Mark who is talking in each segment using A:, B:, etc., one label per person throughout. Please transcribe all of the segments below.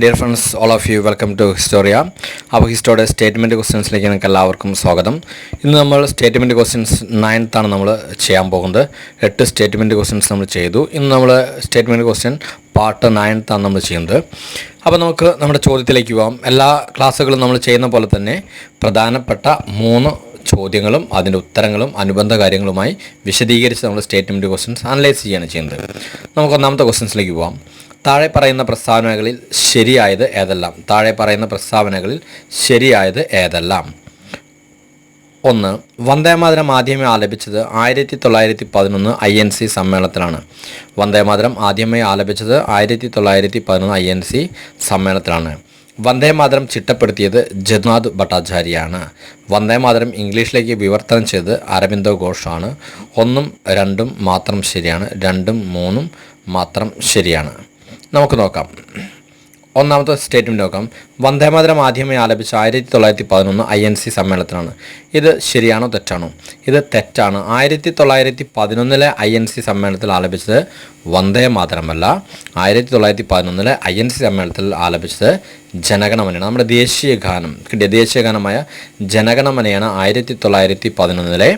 A: Dear friends, all of you, welcome to Historia. അപ്പോൾ ഹിസ്റ്റോറിയുടെ statement ക്വസ്റ്റ്യൻസിലേക്ക് നിങ്ങൾക്ക് എല്ലാവർക്കും സ്വാഗതം. ഇന്ന് നമ്മൾ സ്റ്റേറ്റ്മെൻറ്റ് ക്വസ്റ്റ്യൻസ് 9th ആണ് നമ്മൾ ചെയ്യാൻ പോകുന്നത്. 8 സ്റ്റേറ്റ്മെൻറ്റ് ക്വസ്റ്റ്യൻസ് നമ്മൾ ചെയ്തു. ഇന്ന് നമ്മൾ സ്റ്റേറ്റ്മെൻറ്റ് ക്വസ്റ്റ്യൻ പാർട്ട് 9th ആണ് നമ്മൾ ചെയ്യുന്നത്. അപ്പോൾ നമുക്ക് നമ്മുടെ ചോദ്യത്തിലേക്ക് പോകാം. എല്ലാ ക്ലാസ്സുകളും നമ്മൾ ചെയ്യുന്ന പോലെ തന്നെ പ്രധാനപ്പെട്ട 3 ചോദ്യങ്ങളും അതിൻ്റെ ഉത്തരങ്ങളും അനുബന്ധ കാര്യങ്ങളുമായി വിശദീകരിച്ച് നമ്മൾ സ്റ്റേറ്റ്മെൻറ്റ് ക്വസ്റ്റ്യൻസ് അനലൈസ് ചെയ്യുകയാണ് ചെയ്യുന്നത്. നമുക്ക് ഒന്നാമത്തെ ക്വസ്റ്റ്യൻസിലേക്ക് പോകാം. താഴെ പറയുന്ന പ്രസ്താവനകളിൽ ശരിയായത് ഏതെല്ലാം? ഏതെല്ലാം? 1. വന്ദേമാതരം ആദ്യമായി ആലപിച്ചത് 1911 INC സമ്മേളനത്തിലാണ്. വന്ദേമാതരം ആദ്യമായി ആലപിച്ചത് 1911 INC സമ്മേളനത്തിലാണ്. വന്ദേമാതരം ചിട്ടപ്പെടുത്തിയത് ജദുനാഥ് ഭട്ടാചാര്യയാണ്. വന്ദേമാതരം ഇംഗ്ലീഷിലേക്ക് വിവർത്തനം ചെയ്തത് അരബിന്ദോ ഘോഷാണ്. 1ഉം 2ഉം മാത്രം ശരിയാണ്. 2ഉം 3ഉം മാത്രം ശരിയാണ്. നമുക്ക് നോക്കാം. ഒന്നാമത്തെ സ്റ്റേറ്റ്മെൻറ്റ് നോക്കാം. വന്ദേമാതരം ആദ്യമായി ആലപിച്ച 1911 INC സമ്മേളനത്തിലാണ്. ഇത് ശരിയാണോ തെറ്റാണോ? ഇത് തെറ്റാണ്. 1911 INC സമ്മേളനത്തിൽ ആലപിച്ചത് വന്ദേമാതരമല്ല. 1911 INC സമ്മേളനത്തിൽ ആലപിച്ചത് ജനഗണമനയാണ്. നമ്മുടെ ദേശീയ ഗാനമായ ജനഗണമനയാണ് 1911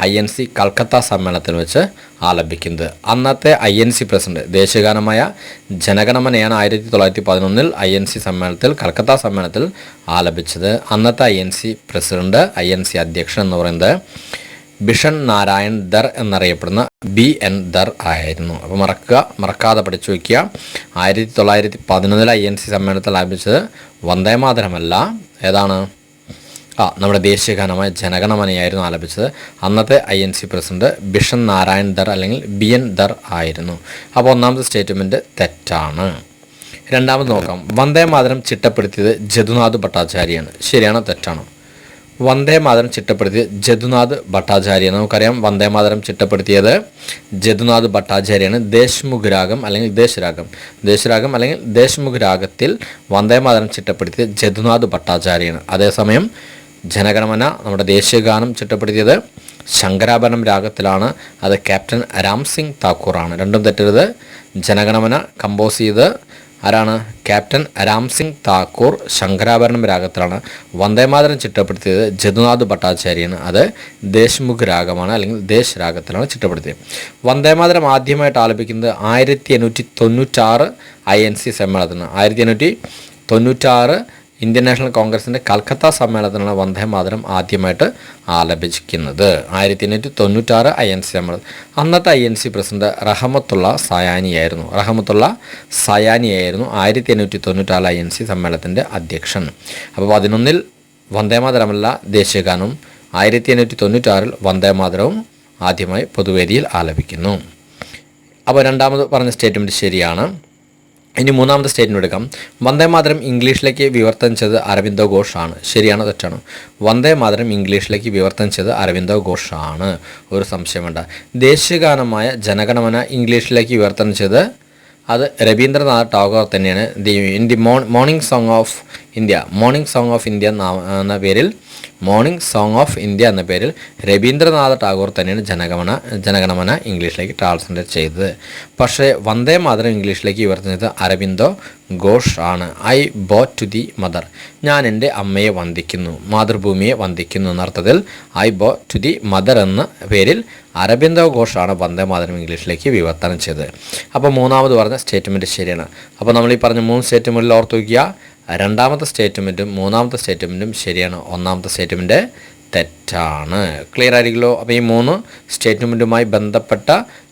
A: INC കൽക്കത്ത സമ്മേളനത്തിൽ വെച്ച് ആലപിക്കുന്നത്. അന്നത്തെ INC പ്രസിഡന്റ് ദേശീയഗാനമായ ജനഗണമനയാണ് 1911 INC സമ്മേളനത്തിൽ കൽക്കത്ത സമ്മേളനത്തിൽ ആലപിച്ചത്. അന്നത്തെ INC പ്രസിഡന്റ് INC അധ്യക്ഷൻ എന്ന് പറയുന്നത് ബിഷൻ നാരായൺ ദർ എന്നറിയപ്പെടുന്ന BN ദർ ആയിരുന്നു. അപ്പോൾ മറക്കാതെ പഠിച്ചു വയ്ക്കുക. 1911 INC സമ്മേളനത്തിൽ ആലപിച്ചത് വന്ദേമാതരമല്ല. ഏതാണ്? നമ്മുടെ ദേശീയഗാനമായ ജനഗണമനയായിരുന്നു ആലപിച്ചത്. അന്നത്തെ INC president Bishan Narayan there അല്ലെങ്കിൽ BN ദർ ആയിരുന്നു. അപ്പോൾ ഒന്നാമത്തെ സ്റ്റേറ്റ്മെൻറ്റ് തെറ്റാണ്. രണ്ടാമത് നോക്കാം. വന്ദേമാതരം ചിട്ടപ്പെടുത്തിയത് ജദുനാഥ് ഭട്ടാചാര്യയാണ്. ശരിയാണോ തെറ്റാണോ? വന്ദേമാതരം ചിട്ടപ്പെടുത്തിയത് ജദുനാഥ് ഭട്ടാചാര്യയാണ്. നമുക്കറിയാം വന്ദേമാതരം ചിട്ടപ്പെടുത്തിയത് ജദുനാഥ് ഭട്ടാചാര്യയാണ്. ദേശ്മുഖ് രാഗം അല്ലെങ്കിൽ ദേശ്മുഖ് രാഗത്തിൽ വന്ദേമാതരം ചിട്ടപ്പെടുത്തിയത് ജദുനാഥ് ഭട്ടാചാര്യയാണ്. അതേസമയം ജനഗണമന നമ്മുടെ ദേശീയഗാനം ചിട്ടപ്പെടുത്തിയത് ശങ്കരാഭരണം രാഗത്തിലാണ്. അത് ക്യാപ്റ്റൻ രാംസിംഗ് താക്കൂറാണ്. രണ്ടും തെറ്റരുത്. ജനഗണമന കമ്പോസ് ചെയ്ത് ആരാണ്? ക്യാപ്റ്റൻ രാംസിംഗ് താക്കൂർ. ശങ്കരാഭരണം രാഗത്തിലാണ്. വന്ദേമാതരം ചിട്ടപ്പെടുത്തിയത് ജദുനാഥ് ഭട്ടാചാര്യയാണ്. അത് ദേശ്മുഖ് രാഗമാണ് അല്ലെങ്കിൽ ദേശ് രാഗത്തിലാണ് ചിട്ടപ്പെടുത്തിയത്. വന്ദേമാതരം ആദ്യമായിട്ട് ആലപിക്കുന്നത് 1896 INC സമ്മേളനത്തിലാണ്. 1896 ഇന്ത്യൻ നാഷണൽ കോൺഗ്രസിൻ്റെ കൽക്കത്ത സമ്മേളനത്തിലാണ് വന്ദേമാതരം ആദ്യമായിട്ട് ആലപിക്കുന്നത്. 1896 INC സമ്മേളനം. അന്നത്തെ INC പ്രസിഡന്റ് റഹമത്തുള്ള സയാനിയായിരുന്നു. 1896 INC സമ്മേളനത്തിൻ്റെ അധ്യക്ഷൻ. അപ്പോൾ 11 വന്ദേമാതരമല്ല ദേശീയഗാനവും 1896 വന്ദേമാതരവും ആദ്യമായി പൊതുവേദിയിൽ ആലപിക്കുന്നു. അപ്പോൾ രണ്ടാമത് പറഞ്ഞ സ്റ്റേറ്റ്മെൻറ്റ് ശരിയാണ്. ഇനി മൂന്നാമത്തെ സ്റ്റേറ്റ്മെൻറ്റ് എടുക്കാം. വന്ദേമാതരം ഇംഗ്ലീഷിലേക്ക് വിവർത്തനം ചെയ്ത് അരബിന്ദോ ഘോഷാണ്. ശരിയാണോ തെറ്റാണോ? വന്ദേമാതരം ഇംഗ്ലീഷിലേക്ക് വിവർത്തനം ചെയ്ത് അരബിന്ദോ ഘോഷാണ്. ഒരു സംശയം വേണ്ട. ദേശീയഗാനമായ ജനഗണമന ഇംഗ്ലീഷിലേക്ക് വിവർത്തനം ചെയ്ത് അത് രവീന്ദ്രനാഥ് ടാഗോർ തന്നെയാണ്. മോർണിംഗ് സോങ് ഓഫ് ഇന്ത്യ എന്ന പേരിൽ രവീന്ദ്രനാഥ് ടാഗോർ തന്നെയാണ് ജനഗണമന ഇംഗ്ലീഷിലേക്ക് ട്രാൻസ്ലേറ്റ് ചെയ്തത്. പക്ഷേ വന്ദേമാതരം ഇംഗ്ലീഷിലേക്ക് വിവർത്തനം ചെയ്തത് അരബിന്ദോ ഘോഷ് ആണ്. I bow to the mother, ഞാൻ എൻ്റെ അമ്മയെ വന്ദിക്കുന്നു, മാതൃഭൂമിയെ വന്ദിക്കുന്നു എന്നർത്ഥത്തിൽ I bow to the mother എന്ന പേരിൽ അരബിന്ദോ ഘോഷാണ് വന്ദേമാതരം ഇംഗ്ലീഷിലേക്ക് വിവർത്തനം ചെയ്തത്. അപ്പോൾ മൂന്നാമത് പറഞ്ഞ സ്റ്റേറ്റ്മെൻറ്റ് ശരിയാണ്. അപ്പോൾ നമ്മൾ ഈ പറഞ്ഞ 3 സ്റ്റേറ്റ്മെൻറ്റിൽ ഓർത്ത് വയ്ക്കുക. രണ്ടാമത്തെ സ്റ്റേറ്റ്മെൻറ്റും മൂന്നാമത്തെ സ്റ്റേറ്റ്മെൻറ്റും ശരിയാണ്. ഒന്നാമത്തെ സ്റ്റേറ്റ്മെൻറ്റ് തെറ്റാണ്. ക്ലിയർ ആയിരിക്കുമല്ലോ? അപ്പോൾ ഈ 3 സ്റ്റേറ്റ്മെൻറ്റുമായി ബന്ധപ്പെട്ട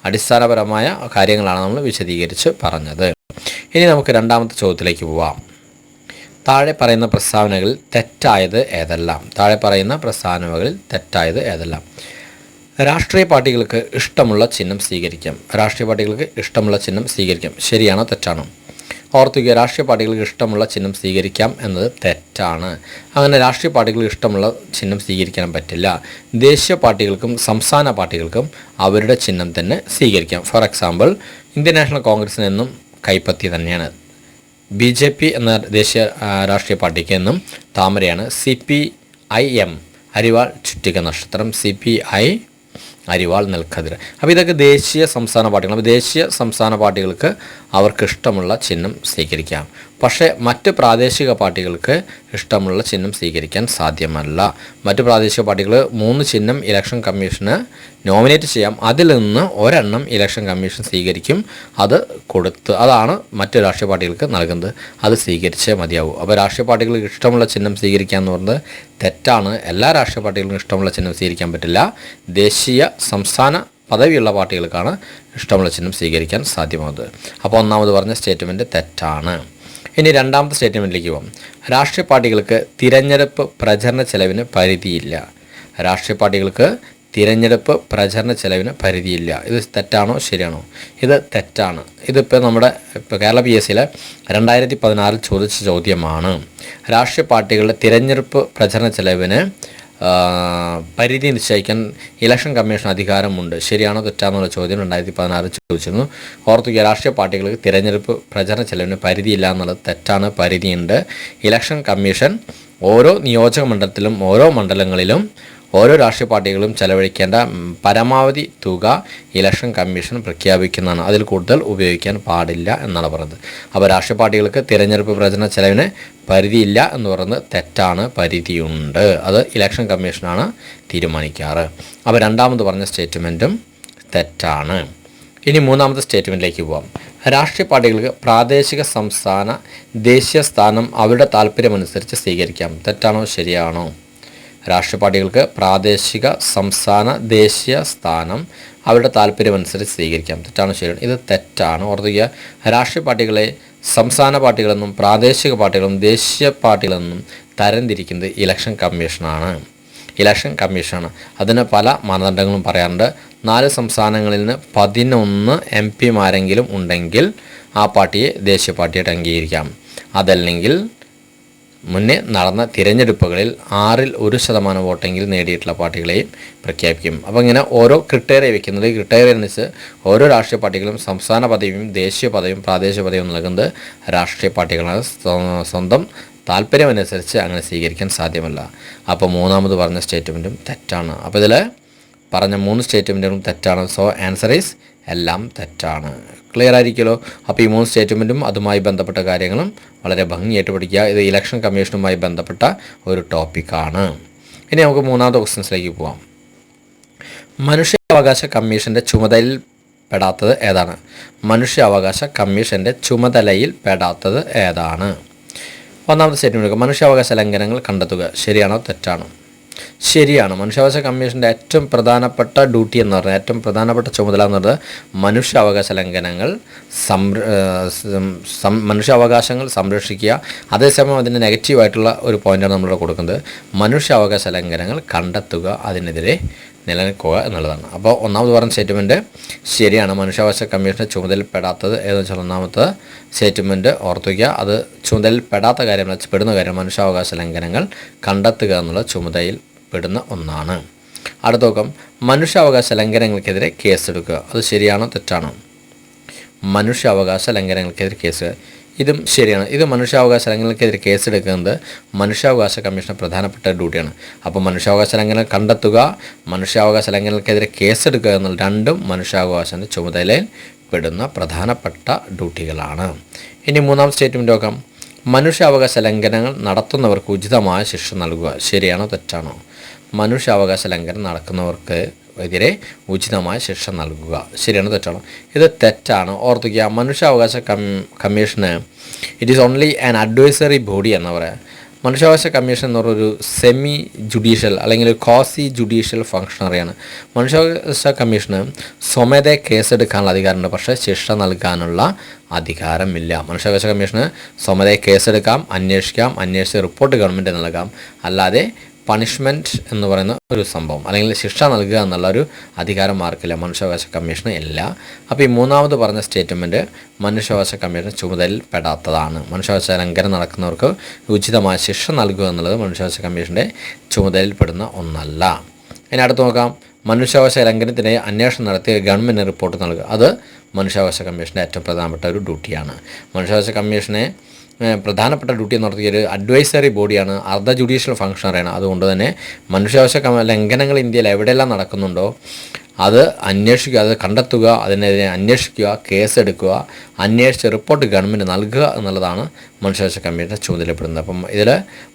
A: അടിസ്ഥാനപരമായ കാര്യങ്ങളാണ് നമ്മൾ വിശദീകരിച്ച് പറഞ്ഞത്. ഇനി നമുക്ക് രണ്ടാമത്തെ ചോദ്യത്തിലേക്ക് പോവാം. താഴെ പറയുന്ന പ്രസ്താവനകളിൽ തെറ്റായത് ഏതെല്ലാം? രാഷ്ട്രീയ പാർട്ടികൾക്ക് ഇഷ്ടമുള്ള ചിഹ്നം സ്വീകരിക്കാം. ശരിയാണോ തെറ്റാണോ? ഓർത്തുക. രാഷ്ട്രീയ പാർട്ടികൾക്ക് ഇഷ്ടമുള്ള ചിഹ്നം സ്വീകരിക്കാം എന്നത് തെറ്റാണ്. അങ്ങനെ രാഷ്ട്രീയ പാർട്ടികൾക്ക് ഇഷ്ടമുള്ള ചിഹ്നം സ്വീകരിക്കാൻ പറ്റില്ല. ദേശീയ പാർട്ടികൾക്കും സംസ്ഥാന പാർട്ടികൾക്കും അവരുടെ ചിഹ്നം തന്നെ സ്വീകരിക്കാം. ഫോർ എക്സാമ്പിൾ, ഇന്ത്യൻ നാഷണൽ കോൺഗ്രസിന് എന്നും കൈപ്പത്തി തന്നെയാണ്. BJP എന്ന ദേശീയ രാഷ്ട്രീയ പാർട്ടിക്ക് എന്നും താമരയാണ്. CPIM അരിവാൾ ചുറ്റിക നക്ഷത്രം. CPI അരിവാൾ നെൽക്കതിർ. അപ്പോൾ ഇതൊക്കെ ദേശീയ സംസ്ഥാന പാർട്ടികൾ. അപ്പോൾ ദേശീയ സംസ്ഥാന പാർട്ടികൾക്ക് അവർക്ക് ഇഷ്ടമുള്ള ചിഹ്നം സ്വീകരിക്കാം. പക്ഷേ മറ്റ് പ്രാദേശിക പാർട്ടികൾക്ക് ഇഷ്ടമുള്ള ചിഹ്നം സ്വീകരിക്കാൻ സാധ്യമല്ല. മറ്റ് പ്രാദേശിക പാർട്ടികൾ 3 ചിഹ്നം ഇലക്ഷൻ കമ്മീഷന് നോമിനേറ്റ് ചെയ്യാം. അതിൽ നിന്ന് ഒരെണ്ണം ഇലക്ഷൻ കമ്മീഷൻ സ്വീകരിക്കും. അതാണ് മറ്റ് രാഷ്ട്രീയ പാർട്ടികൾക്ക് നൽകുന്നത്. അത് സ്വീകരിച്ചേ മതിയാവൂ. അപ്പോൾ രാഷ്ട്രീയ പാർട്ടികൾക്ക് ഇഷ്ടമുള്ള ചിഹ്നം സ്വീകരിക്കുക എന്ന് പറയുന്നത് തെറ്റാണ്. എല്ലാ രാഷ്ട്രീയ പാർട്ടികൾക്കും ഇഷ്ടമുള്ള ചിഹ്നം സ്വീകരിക്കാൻ പറ്റില്ല. ദേശീയ സംസ്ഥാന പദവിയുള്ള പാർട്ടികൾക്കാണ് ഇഷ്ടമുള്ള ചിഹ്നം സ്വീകരിക്കാൻ സാധ്യമാകുന്നത്. അപ്പോൾ ഒന്നാമത് പറഞ്ഞ സ്റ്റേറ്റ്മെൻറ്റ് തെറ്റാണ്. ഇനി രണ്ടാമത്തെ സ്റ്റേറ്റ്മെൻറ്റിലേക്ക് പോകാം. രാഷ്ട്രീയ പാർട്ടികൾക്ക് തിരഞ്ഞെടുപ്പ് പ്രചരണ ചെലവിന് പരിധിയില്ല. രാഷ്ട്രീയ പാർട്ടികൾക്ക് തിരഞ്ഞെടുപ്പ് പ്രചരണ ചെലവിന് പരിധിയില്ല. ഇത് തെറ്റാണോ ശരിയാണോ? ഇത് തെറ്റാണ്. ഇതിപ്പോൾ കേരള PSCയിലെ 2016 ചോദിച്ച ചോദ്യമാണ്. രാഷ്ട്രീയ പാർട്ടികളുടെ തിരഞ്ഞെടുപ്പ് പ്രചരണ ചെലവിന് പരിധി നിശ്ചയിക്കാൻ ഇലക്ഷൻ കമ്മീഷൻ അധികാരമുണ്ട്. ശരിയാണോ തെറ്റാണെന്നുള്ള ചോദ്യം 2016 ചോദിച്ചിരുന്നു. ഓർത്തുക, രാഷ്ട്രീയ പാർട്ടികൾക്ക് തിരഞ്ഞെടുപ്പ് പ്രചരണ ചെലവിന് പരിധിയില്ല എന്നുള്ളത് തെറ്റാണ്. പരിധിയുണ്ട്. ഇലക്ഷൻ കമ്മീഷൻ ഓരോ നിയോജക മണ്ഡലത്തിലും ഓരോ മണ്ഡലങ്ങളിലും ഓരോ രാഷ്ട്രീയ പാർട്ടികളും ചെലവഴിക്കേണ്ട പരമാവധി തുക ഇലക്ഷൻ കമ്മീഷൻ പ്രഖ്യാപിക്കുന്നതാണ്. അതിൽ കൂടുതൽ ഉപയോഗിക്കാൻ പാടില്ല എന്നാണ് പറയുന്നത്. അപ്പോൾ രാഷ്ട്രീയ പാർട്ടികൾക്ക് തിരഞ്ഞെടുപ്പ് പ്രചരണ ചെലവിന് പരിധിയില്ല എന്ന് പറയുന്നത് തെറ്റാണ്. പരിധിയുണ്ട്. അത് ഇലക്ഷൻ കമ്മീഷനാണ് തീരുമാനിക്കാറ്. അപ്പോൾ രണ്ടാമത് പറഞ്ഞ സ്റ്റേറ്റ്മെൻറ്റും തെറ്റാണ്. ഇനി മൂന്നാമത്തെ സ്റ്റേറ്റ്മെൻറ്റിലേക്ക് പോകാം. രാഷ്ട്രീയ പാർട്ടികൾക്ക് പ്രാദേശിക, സംസ്ഥാന, ദേശീയ സ്ഥാനം അവരുടെ താല്പര്യമനുസരിച്ച് സ്വീകരിക്കാം. തെറ്റാണോ ശരിയാണോ? രാഷ്ട്രീയ പാർട്ടികൾക്ക് പ്രാദേശിക, സംസ്ഥാന, ദേശീയ സ്ഥാനം അവരുടെ താല്പര്യമനുസരിച്ച് സ്വീകരിക്കാം. തെറ്റാണോ ശരിയാണ്? ഇത് തെറ്റാണ്. ഓർക്കുക, രാഷ്ട്രീയ പാർട്ടികളെ സംസ്ഥാന പാർട്ടികളെന്നും പ്രാദേശിക പാർട്ടികളെന്നും ദേശീയ പാർട്ടികളെന്നും തരംതിരിക്കുന്നത് ഇലക്ഷൻ കമ്മീഷനാണ്. അതിന് പല മാനദണ്ഡങ്ങളും പറയാറുണ്ട്. 4 സംസ്ഥാനങ്ങളിൽ നിന്ന് 11 MP ഉണ്ടെങ്കിൽ ആ പാർട്ടിയെ ദേശീയ പാർട്ടിയായിട്ട് അംഗീകരിക്കാം. അതല്ലെങ്കിൽ മുന്നേ നടന്ന തിരഞ്ഞെടുപ്പുകളിൽ 1% വോട്ടെങ്കിലും നേടിയിട്ടുള്ള പാർട്ടികളെയും പ്രഖ്യാപിക്കും. അപ്പോൾ ഇങ്ങനെ ഓരോ ക്രിട്ടേറിയ വയ്ക്കുന്നത്. ക്രിട്ടേറിയ അനുസരിച്ച് ഓരോ രാഷ്ട്രീയ പാർട്ടികളും സംസ്ഥാന പദവിയും ദേശീയ പദവിയും പ്രാദേശിക പദവിയും നൽകുന്നത് രാഷ്ട്രീയ പാർട്ടികളാണ്. സ്വന്തം താല്പര്യമനുസരിച്ച് അങ്ങനെ സ്വീകരിക്കാൻ സാധ്യമല്ല. അപ്പോൾ മൂന്നാമത് പറഞ്ഞ സ്റ്റേറ്റ്മെൻറ്റും തെറ്റാണ്. അപ്പോൾ ഇതിൽ പറഞ്ഞ 3 സ്റ്റേറ്റ്മെൻറ്റുകളും തെറ്റാണ്. സോ ആൻസർ ഈസ് എല്ലാം തെറ്റാണ്. ക്ലിയർ ആയിരിക്കുമല്ലോ? അപ്പോൾ ഈ 3 സ്റ്റേറ്റ്മെൻറ്റും അതുമായി ബന്ധപ്പെട്ട കാര്യങ്ങളും വളരെ ഭംഗിയായിട്ട് പഠിക്കുക. ഇത് ഇലക്ഷൻ കമ്മീഷനുമായി ബന്ധപ്പെട്ട ഒരു ടോപ്പിക്കാണ്. ഇനി നമുക്ക് മൂന്നാമത്തെ ക്വസ്റ്റ്യൻസിലേക്ക് പോകാം. മനുഷ്യാവകാശ കമ്മീഷൻ്റെ ചുമതലയിൽ പെടാത്തത് ഏതാണ്? മനുഷ്യാവകാശ കമ്മീഷൻ്റെ ചുമതലയിൽ പെടാത്തത് ഏതാണ്? ഒന്നാമത്തെ സ്റ്റേറ്റ്മെൻറ്റ്, മനുഷ്യാവകാശ ലംഘനങ്ങൾ കണ്ടെത്തുക. ശരിയാണോ തെറ്റാണോ? ശരിയാണ്. മനുഷ്യാവകാശ കമ്മീഷൻ്റെ ഏറ്റവും പ്രധാനപ്പെട്ട ഡ്യൂട്ടി എന്ന് പറഞ്ഞാൽ, ഏറ്റവും പ്രധാനപ്പെട്ട ചുമതല എന്ന് പറഞ്ഞത് മനുഷ്യാവകാശ ലംഘനങ്ങൾ മനുഷ്യാവകാശങ്ങൾ സംരക്ഷിക്കുക. അതേസമയം അതിൻ്റെ നെഗറ്റീവായിട്ടുള്ള ഒരു പോയിൻ്റാണ് നമ്മളിവിടെ കൊടുക്കുന്നത്. മനുഷ്യാവകാശ ലംഘനങ്ങൾ കണ്ടെത്തുക, അതിനെതിരെ നിലനിൽക്കുക എന്നുള്ളതാണ്. അപ്പോൾ ഒന്നാമത് പറഞ്ഞ സ്റ്റേറ്റ്മെൻറ്റ് ശരിയാണ്. മനുഷ്യാവകാശ കമ്മീഷൻ്റെ ചുമതലയിൽ പെടാത്തത് ഏതെന്ന് വെച്ചാൽ ഒന്നാമത്തെ സ്റ്റേറ്റ്മെൻറ്റ് ഓർത്തുക. അത് ചുമതലയിൽ പെടാത്ത കാര്യമല്ല, പെടുന്ന കാര്യം മനുഷ്യാവകാശ ലംഘനങ്ങൾ കണ്ടെത്തുക എന്നുള്ള ചുമതലയിൽ പെടുന്ന ഒന്നാണ്. അടുത്ത നോക്കാം, മനുഷ്യാവകാശ ലംഘനങ്ങൾക്കെതിരെ കേസെടുക്കുക. അത് ശരിയാണോ തെറ്റാണോ? മനുഷ്യാവകാശ ലംഘനങ്ങൾക്കെതിരെ കേസ്, ഇതും ശരിയാണ്. ഇത് മനുഷ്യാവകാശ ലംഘനങ്ങൾക്കെതിരെ കേസെടുക്കുന്നത് മനുഷ്യാവകാശ കമ്മീഷൻ്റെ പ്രധാനപ്പെട്ട ഡ്യൂട്ടിയാണ്. അപ്പോൾ മനുഷ്യാവകാശ ലംഘനം കണ്ടെത്തുക, മനുഷ്യാവകാശ ലംഘനങ്ങൾക്കെതിരെ കേസെടുക്കുക എന്നുള്ള രണ്ടും മനുഷ്യാവകാശൻ്റെ ചുമതലയിൽ പെടുന്ന പ്രധാനപ്പെട്ട ഡ്യൂട്ടികളാണ്. ഇനി മൂന്നാം സ്റ്റേറ്റ്മെൻറ്റ് നോക്കാം. മനുഷ്യാവകാശ ലംഘനങ്ങൾ നടത്തുന്നവർക്ക് ഉചിതമായ ശിക്ഷ നൽകുക. ശരിയാണോ തെറ്റാണോ? മനുഷ്യാവകാശ ലംഘനം നടക്കുന്നവർക്ക് എതിരെ ഉചിതമായ ശിക്ഷ നൽകുക. ശരിയാണോ തെറ്റാണോ? ഇത് തെറ്റാണ്. ഓർത്തുക, മനുഷ്യാവകാശ commission it is only an advisory body എന്ന് പറയാം. മനുഷ്യാവകാശ കമ്മീഷൻ എന്ന് പറഞ്ഞൊരു സെമി ജുഡീഷ്യൽ അല്ലെങ്കിൽ ക്വാസി ജുഡീഷ്യൽ ഫംഗ്ഷണറിയാണ്. മനുഷ്യാവകാശ കമ്മീഷന് സ്വമേധയെ കേസെടുക്കാനുള്ള അധികാരമുണ്ട്, പക്ഷേ ശിക്ഷ നൽകാനുള്ള അധികാരമില്ല. മനുഷ്യാവകാശ കമ്മീഷന് സ്വമേധയെ കേസെടുക്കാം, അന്വേഷിച്ച് റിപ്പോർട്ട് ഗവൺമെൻറ് നൽകാം. അല്ലാതെ പണിഷ്മെൻറ്റ് എന്ന് പറയുന്ന ഒരു സംഭവം അല്ലെങ്കിൽ ശിക്ഷ നൽകുക എന്നുള്ളൊരു അധികാരം മാർക്കില്ല, മനുഷ്യാവകാശ കമ്മീഷന് ഇല്ല. അപ്പോൾ ഈ മൂന്നാമത് പറഞ്ഞ സ്റ്റേറ്റ്മെൻറ്റ് മനുഷ്യാവകാശ കമ്മീഷൻ ചുമതലയിൽ പെടാത്തതാണ്. മനുഷ്യാവകാശ ലംഘനം നടക്കുന്നവർക്ക് ഉചിതമായ ശിക്ഷ നൽകുക എന്നുള്ളത് മനുഷ്യാവകാശ കമ്മീഷൻ്റെ ചുമതലയിൽ പെടുന്ന ഒന്നല്ല. ഇനി അടുത്ത് നോക്കാം, മനുഷ്യാവകാശ ലംഘനത്തിനായി അന്വേഷണം നടത്തി ഗവൺമെൻറ് റിപ്പോർട്ട് നൽകുക. അത് മനുഷ്യാവകാശ കമ്മീഷൻ്റെ ഏറ്റവും പ്രധാനപ്പെട്ട ഒരു ഡ്യൂട്ടിയാണ്. മനുഷ്യാവകാശ കമ്മീഷനെ പ്രധാനപ്പെട്ട ഡ്യൂട്ടി നടത്തിയ ഒരു അഡ്വൈസറി ബോഡിയാണ്, അർദ്ധ ജുഡീഷ്യൽ ഫംഗ്ഷണറാണ്. അതുകൊണ്ട് തന്നെ മനുഷ്യാവകാശ ലംഘനങ്ങൾ ഇന്ത്യയിൽ എവിടെയെല്ലാം നടക്കുന്നുണ്ടോ അത് അന്വേഷിക്കുക, അത് കണ്ടെത്തുക, അതിനെതിരെ അന്വേഷിക്കുക, കേസെടുക്കുക, അന്വേഷിച്ച് റിപ്പോർട്ട് ഗവൺമെൻറ് നൽകുക എന്നുള്ളതാണ് മനുഷ്യാവകാശ കമ്മീഷൻ്റെ ചുമതലപ്പെടുന്നത്. അപ്പം ഇതിൽ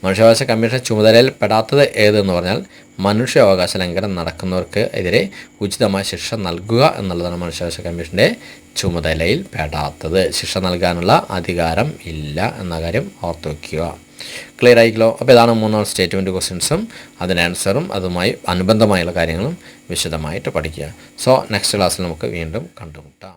A: മനുഷ്യാവകാശ കമ്മീഷൻ്റെ ചുമതലയിൽ പെടാത്തത് ഏതെന്ന് പറഞ്ഞാൽ മനുഷ്യാവകാശ ലംഘനം നടക്കുന്നവർക്ക് എതിരെ ഉചിതമായ ശിക്ഷ നൽകുക എന്നുള്ളതാണ് മനുഷ്യാവകാശ കമ്മീഷൻ്റെ ചുമതലയിൽ പെടാത്തത്. ശിക്ഷ നൽകാനുള്ള അധികാരം ഇല്ല എന്ന കാര്യം ഓർത്ത് വയ്ക്കുക. ക്ലിയർ ആയിക്കല്ലോ. അപ്പോൾ ഇതാണ് 3 സ്റ്റേറ്റ്മെൻറ്റ് ക്വസ്റ്റ്യൻസും അതിൻ്റെ ആൻസറും അതുമായി അനുബന്ധമായുള്ള കാര്യങ്ങളും വിശദമായിട്ട് പഠിക്കുക. സോ നെക്സ്റ്റ് ക്ലാസ്സിൽ നമുക്ക് വീണ്ടും കണ്ടുമുട്ടാം.